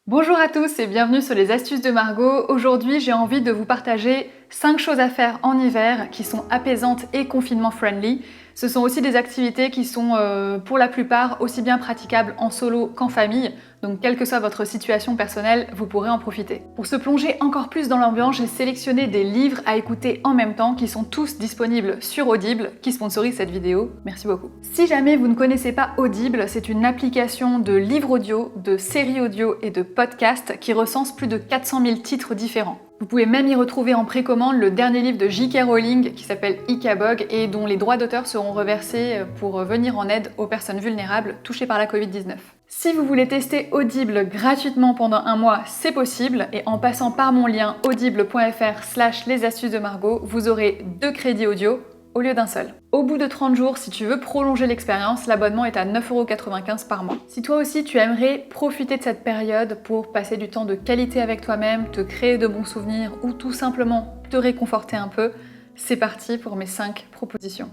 Bonjour à tous et bienvenue sur les astuces de Margot. Aujourd'hui, j'ai envie de vous partager 5 choses à faire en hiver qui sont apaisantes et confinement friendly. Ce sont aussi des activités qui sont pour la plupart aussi bien praticables en solo qu'en famille. Donc quelle que soit votre situation personnelle, vous pourrez en profiter. Pour se plonger encore plus dans l'ambiance, j'ai sélectionné des livres à écouter en même temps qui sont tous disponibles sur Audible, qui sponsorise cette vidéo. Merci beaucoup. Si jamais vous ne connaissez pas Audible, c'est une application de livres audio, de séries audio et de podcasts qui recense plus de 400 000 titres différents. Vous pouvez même y retrouver en précommande le dernier livre de J.K. Rowling qui s'appelle Ikabog et dont les droits d'auteur seront reversés pour venir en aide aux personnes vulnérables touchées par la Covid-19. Si vous voulez tester Audible gratuitement pendant un mois, c'est possible et en passant par mon lien audible.fr/les astuces de Margot, vous aurez 2 crédits audio au lieu d'un seul. Au bout de 30 jours, si tu veux prolonger l'expérience, l'abonnement est à 9,95 € par mois. Si toi aussi tu aimerais profiter de cette période pour passer du temps de qualité avec toi-même, te créer de bons souvenirs ou tout simplement te réconforter un peu, c'est parti pour mes 5 propositions.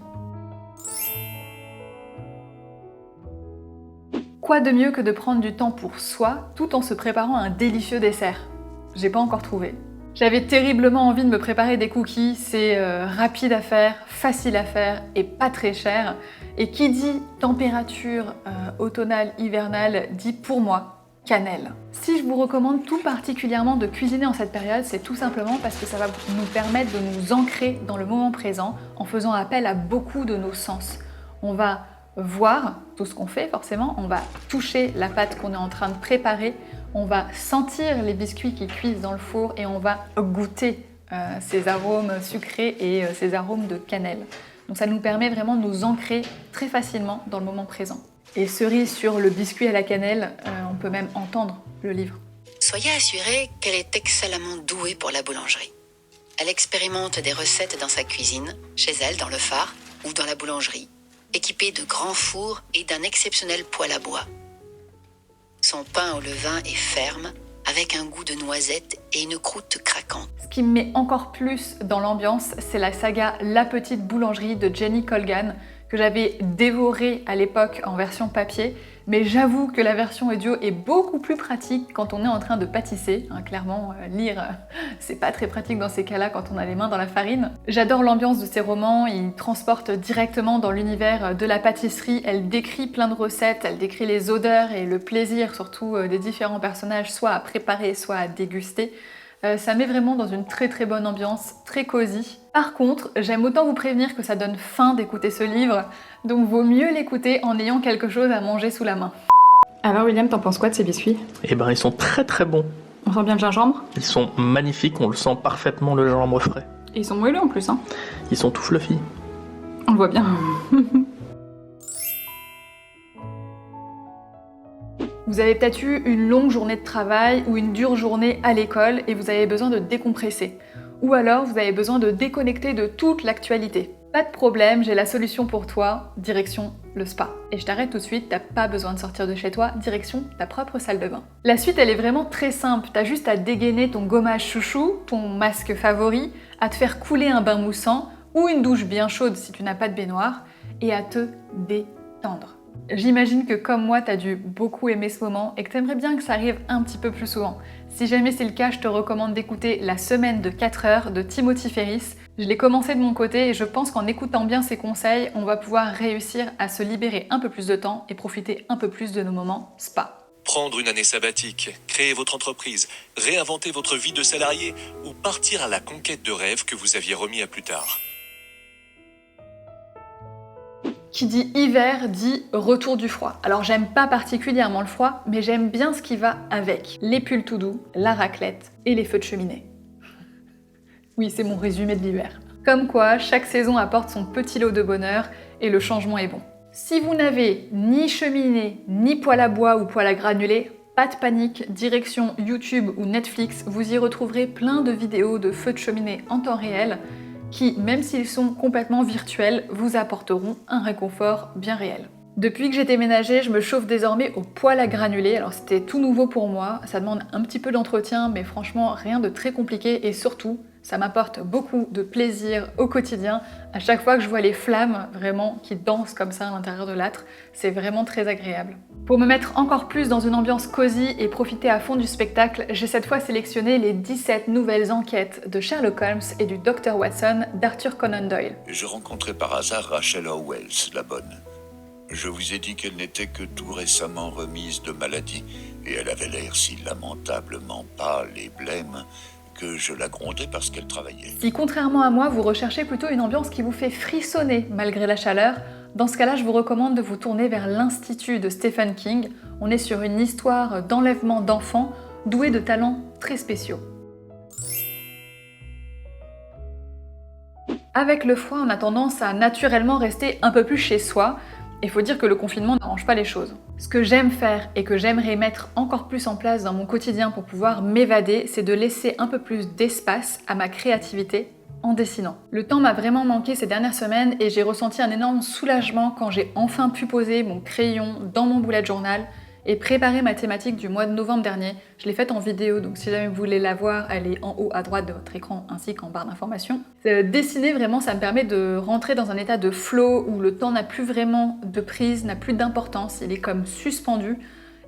Quoi de mieux que de prendre du temps pour soi tout en se préparant un délicieux dessert? J'ai pas encore trouvé. J'avais terriblement envie de me préparer des cookies, c'est rapide à faire, facile à faire et pas très cher. Et qui dit température automnale, hivernale, dit pour moi cannelle. Si je vous recommande tout particulièrement de cuisiner en cette période, c'est tout simplement parce que ça va nous permettre de nous ancrer dans le moment présent en faisant appel à beaucoup de nos sens. On va voir tout ce qu'on fait forcément, on va toucher la pâte qu'on est en train de préparer, on va sentir les biscuits qui cuisent dans le four et on va goûter ces arômes sucrés et ces arômes de cannelle. Donc ça nous permet vraiment de nous ancrer très facilement dans le moment présent. Et cerise sur le biscuit à la cannelle, on peut même entendre le livre. Soyez assuré qu'elle est excellemment douée pour la boulangerie. Elle expérimente des recettes dans sa cuisine, chez elle dans le phare ou dans la boulangerie, équipée de grands fours et d'un exceptionnel poêle à bois. Son pain au levain est ferme, avec un goût de noisette et une croûte craquante. Ce qui me met encore plus dans l'ambiance, c'est la saga La Petite Boulangerie de Jenny Colgan, que j'avais dévorée à l'époque en version papier, mais j'avoue que la version audio est beaucoup plus pratique quand on est en train de pâtisser. Clairement, lire, c'est pas très pratique dans ces cas-là quand on a les mains dans la farine. J'adore l'ambiance de ces romans, ils transportent directement dans l'univers de la pâtisserie. Elle décrit plein de recettes, elle décrit les odeurs et le plaisir surtout des différents personnages, soit à préparer, soit à déguster. Ça met vraiment dans une très très bonne ambiance, très cosy. Par contre, j'aime autant vous prévenir que ça donne faim d'écouter ce livre, donc vaut mieux l'écouter en ayant quelque chose à manger sous la main. Alors William, t'en penses quoi de ces biscuits? Eh ben, ils sont très très bons. On sent bien le gingembre? Ils sont magnifiques, on le sent parfaitement le gingembre frais. Et ils sont moelleux en plus, hein? Ils sont tout fluffy. On le voit bien. Vous avez peut-être eu une longue journée de travail ou une dure journée à l'école et vous avez besoin de décompresser. Ou alors vous avez besoin de déconnecter de toute l'actualité. Pas de problème, j'ai la solution pour toi, direction le spa. Et je t'arrête tout de suite, t'as pas besoin de sortir de chez toi, direction ta propre salle de bain. La suite elle est vraiment très simple, t'as juste à dégainer ton gommage chouchou, ton masque favori, à te faire couler un bain moussant ou une douche bien chaude si tu n'as pas de baignoire et à te détendre. J'imagine que comme moi, t'as dû beaucoup aimer ce moment et que t'aimerais bien que ça arrive un petit peu plus souvent. Si jamais c'est le cas, je te recommande d'écouter La semaine de 4 heures de Timothy Ferriss. Je l'ai commencé de mon côté et je pense qu'en écoutant bien ses conseils, on va pouvoir réussir à se libérer un peu plus de temps et profiter un peu plus de nos moments spa. Prendre une année sabbatique, créer votre entreprise, réinventer votre vie de salarié ou partir à la conquête de rêves que vous aviez remis à plus tard. Qui dit hiver dit retour du froid. Alors j'aime pas particulièrement le froid, mais j'aime bien ce qui va avec. Les pulls tout doux, la raclette et les feux de cheminée. Oui, c'est mon résumé de l'hiver. Comme quoi, chaque saison apporte son petit lot de bonheur et le changement est bon. Si vous n'avez ni cheminée, ni poêle à bois ou poêle à granulés, pas de panique, direction YouTube ou Netflix, vous y retrouverez plein de vidéos de feux de cheminée en temps réel qui, même s'ils sont complètement virtuels, vous apporteront un réconfort bien réel. Depuis que j'ai déménagé, je me chauffe désormais au poêle à granulés. Alors c'était tout nouveau pour moi, ça demande un petit peu d'entretien, mais franchement rien de très compliqué et surtout, ça m'apporte beaucoup de plaisir au quotidien. À chaque fois que je vois les flammes vraiment qui dansent comme ça à l'intérieur de l'âtre, c'est vraiment très agréable. Pour me mettre encore plus dans une ambiance cosy et profiter à fond du spectacle, j'ai cette fois sélectionné les 17 nouvelles enquêtes de Sherlock Holmes et du Dr Watson d'Arthur Conan Doyle. Je rencontrai par hasard Rachel Howells, la bonne. Je vous ai dit qu'elle n'était que tout récemment remise de maladie, et elle avait l'air si lamentablement pâle et blême que je la grondais parce qu'elle travaillait. Si contrairement à moi, vous recherchez plutôt une ambiance qui vous fait frissonner malgré la chaleur, dans ce cas-là, je vous recommande de vous tourner vers l'Institut de Stephen King. On est sur une histoire d'enlèvement d'enfants doués de talents très spéciaux. Avec le froid, on a tendance à naturellement rester un peu plus chez soi. Il faut dire que le confinement n'arrange pas les choses. Ce que j'aime faire et que j'aimerais mettre encore plus en place dans mon quotidien pour pouvoir m'évader, c'est de laisser un peu plus d'espace à ma créativité en dessinant. Le temps m'a vraiment manqué ces dernières semaines et j'ai ressenti un énorme soulagement quand j'ai enfin pu poser mon crayon dans mon bullet journal et préparer ma thématique du mois de novembre dernier. Je l'ai faite en vidéo, donc si jamais vous voulez la voir, elle est en haut à droite de votre écran ainsi qu'en barre d'informations. Dessiner vraiment, ça me permet de rentrer dans un état de flow où le temps n'a plus vraiment de prise, n'a plus d'importance, il est comme suspendu.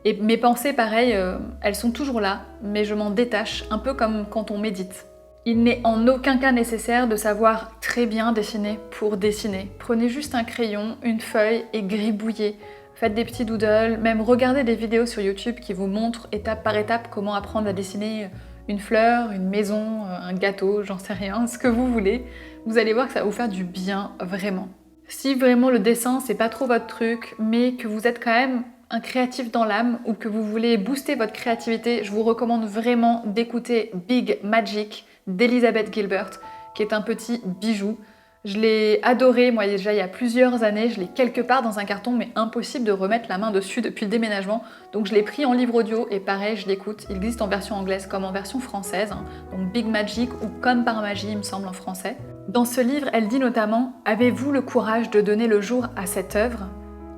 Et mes pensées, pareil, elles sont toujours là, mais je m'en détache, un peu comme quand on médite. Il n'est en aucun cas nécessaire de savoir très bien dessiner pour dessiner. Prenez juste un crayon, une feuille et gribouillez. Faites des petits doodles, même regardez des vidéos sur YouTube qui vous montrent étape par étape comment apprendre à dessiner une fleur, une maison, un gâteau, j'en sais rien, ce que vous voulez. Vous allez voir que ça va vous faire du bien, vraiment. Si vraiment le dessin c'est pas trop votre truc, mais que vous êtes quand même un créatif dans l'âme ou que vous voulez booster votre créativité, je vous recommande vraiment d'écouter Big Magic d'Elizabeth Gilbert, qui est un petit bijou. Je l'ai adoré, moi déjà il y a plusieurs années, je l'ai quelque part dans un carton, mais impossible de remettre la main dessus depuis le déménagement. Donc je l'ai pris en livre audio et pareil, je l'écoute. Il existe en version anglaise comme en version française, donc Big Magic ou Comme par magie, il me semble, en français. Dans ce livre, elle dit notamment « Avez-vous le courage de donner le jour à cette œuvre ?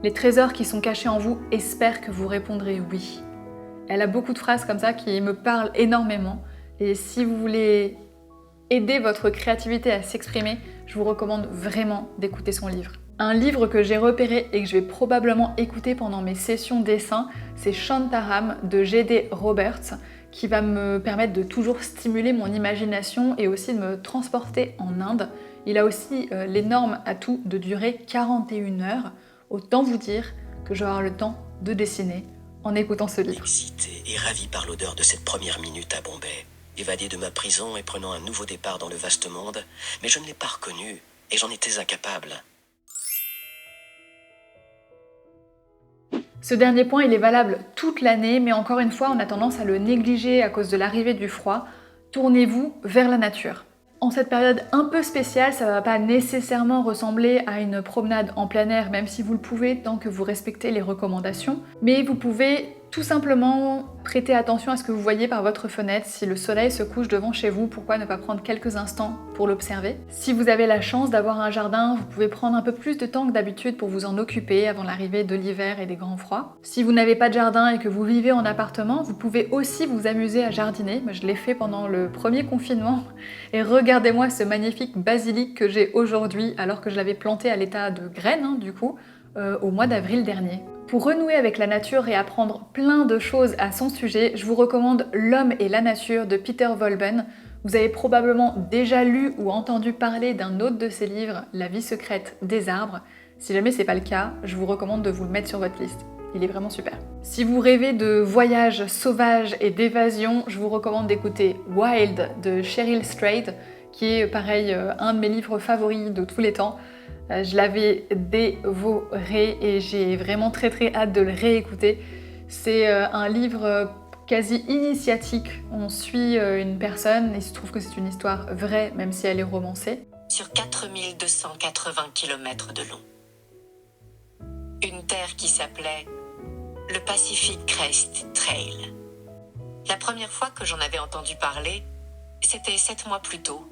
Les trésors qui sont cachés en vous espèrent que vous répondrez oui. » Elle a beaucoup de phrases comme ça qui me parlent énormément. Et si vous voulez aider votre créativité à s'exprimer, je vous recommande vraiment d'écouter son livre. Un livre que j'ai repéré et que je vais probablement écouter pendant mes sessions dessin, c'est Shantaram de G.D. Roberts, qui va me permettre de toujours stimuler mon imagination et aussi de me transporter en Inde. Il a aussi l'énorme atout de durer 41 heures. Autant vous dire que je vais avoir le temps de dessiner en écoutant ce livre. Excité et ravi par l'odeur de cette première minute à Bombay, évadé de ma prison et prenant un nouveau départ dans le vaste monde, mais je ne l'ai pas reconnu et j'en étais incapable. Ce dernier point, il est valable toute l'année, mais encore une fois, on a tendance à le négliger à cause de l'arrivée du froid. Tournez-vous vers la nature. En cette période un peu spéciale, ça ne va pas nécessairement ressembler à une promenade en plein air, même si vous le pouvez tant que vous respectez les recommandations. Mais vous pouvez tout simplement prêter attention à ce que vous voyez par votre fenêtre. Si le soleil se couche devant chez vous, pourquoi ne pas prendre quelques instants pour l'observer ? Si vous avez la chance d'avoir un jardin, vous pouvez prendre un peu plus de temps que d'habitude pour vous en occuper avant l'arrivée de l'hiver et des grands froids. Si vous n'avez pas de jardin et que vous vivez en appartement, vous pouvez aussi vous amuser à jardiner. Moi, je l'ai fait pendant le premier confinement. Et regardez-moi ce magnifique basilic que j'ai aujourd'hui, alors que je l'avais planté à l'état de graine, au mois d'avril dernier. Pour renouer avec la nature et apprendre plein de choses à son sujet, je vous recommande L'homme et la nature de Peter Wolben. Vous avez probablement déjà lu ou entendu parler d'un autre de ses livres, La vie secrète des arbres. Si jamais c'est pas le cas, je vous recommande de vous le mettre sur votre liste. Il est vraiment super. Si vous rêvez de voyages sauvages et d'évasion, je vous recommande d'écouter Wild de Cheryl Strayed, qui est pareil un de mes livres favoris de tous les temps. Je l'avais dévoré et j'ai vraiment très hâte de le réécouter. C'est un livre quasi initiatique. On suit une personne et il se trouve que c'est une histoire vraie, même si elle est romancée. Sur 4280 km de long. Une terre qui s'appelait le Pacific Crest Trail. La première fois que j'en avais entendu parler, c'était 7 mois plus tôt,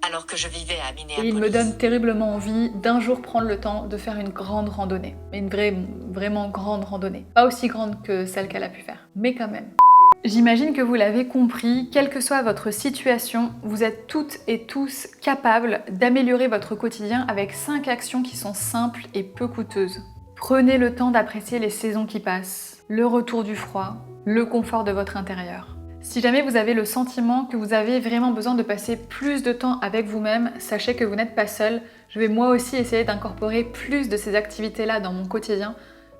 à alors que je vivais à Et Minneapolis. il me donne terriblement envie d'un jour prendre le temps de faire une grande randonnée. Mais une vraiment grande randonnée. Pas aussi grande que celle qu'elle a pu faire, mais quand même. J'imagine que vous l'avez compris, quelle que soit votre situation, vous êtes toutes et tous capables d'améliorer votre quotidien avec 5 actions qui sont simples et peu coûteuses. Prenez le temps d'apprécier les saisons qui passent, le retour du froid, le confort de votre intérieur. Si jamais vous avez le sentiment que vous avez vraiment besoin de passer plus de temps avec vous-même, sachez que vous n'êtes pas seul. Je vais moi aussi essayer d'incorporer plus de ces activités-là dans mon quotidien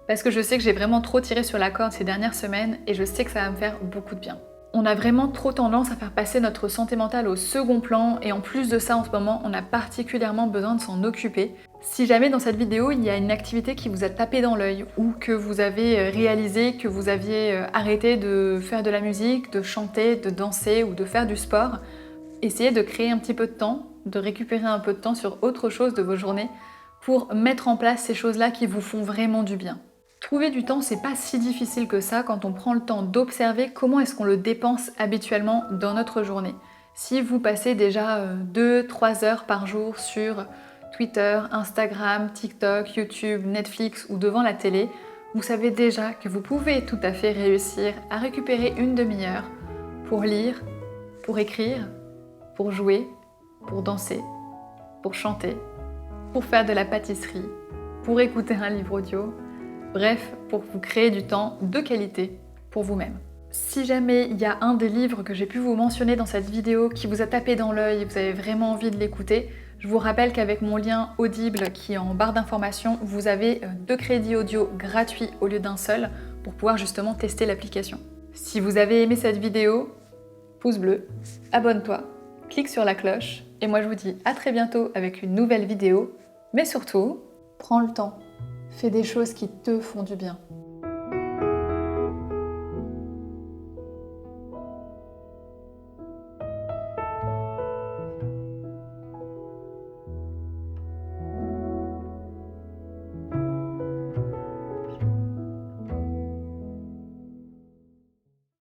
parce que je sais que j'ai vraiment trop tiré sur la corde ces dernières semaines et je sais que ça va me faire beaucoup de bien. On a vraiment trop tendance à faire passer notre santé mentale au second plan et en plus de ça en ce moment, on a particulièrement besoin de s'en occuper. Si jamais dans cette vidéo il y a une activité qui vous a tapé dans l'œil ou que vous avez réalisé que vous aviez arrêté de faire de la musique, de chanter, de danser ou de faire du sport, essayez de créer un petit peu de temps, de récupérer un peu de temps sur autre chose de vos journées pour mettre en place ces choses-là qui vous font vraiment du bien. Trouver du temps, c'est pas si difficile que ça quand on prend le temps d'observer comment est-ce qu'on le dépense habituellement dans notre journée. Si vous passez déjà 2-3 heures par jour sur Twitter, Instagram, TikTok, YouTube, Netflix ou devant la télé, vous savez déjà que vous pouvez tout à fait réussir à récupérer une demi-heure pour lire, pour écrire, pour jouer, pour danser, pour chanter, pour faire de la pâtisserie, pour écouter un livre audio. Bref, pour vous créer du temps de qualité pour vous-même. Si jamais il y a un des livres que j'ai pu vous mentionner dans cette vidéo qui vous a tapé dans l'œil et vous avez vraiment envie de l'écouter, je vous rappelle qu'avec mon lien Audible qui est en barre d'informations, vous avez 2 crédits audio gratuits au lieu d'un seul pour pouvoir justement tester l'application. Si vous avez aimé cette vidéo, pouce bleu, abonne-toi, clique sur la cloche et moi je vous dis à très bientôt avec une nouvelle vidéo. Mais surtout, prends le temps. Fais des choses qui te font du bien.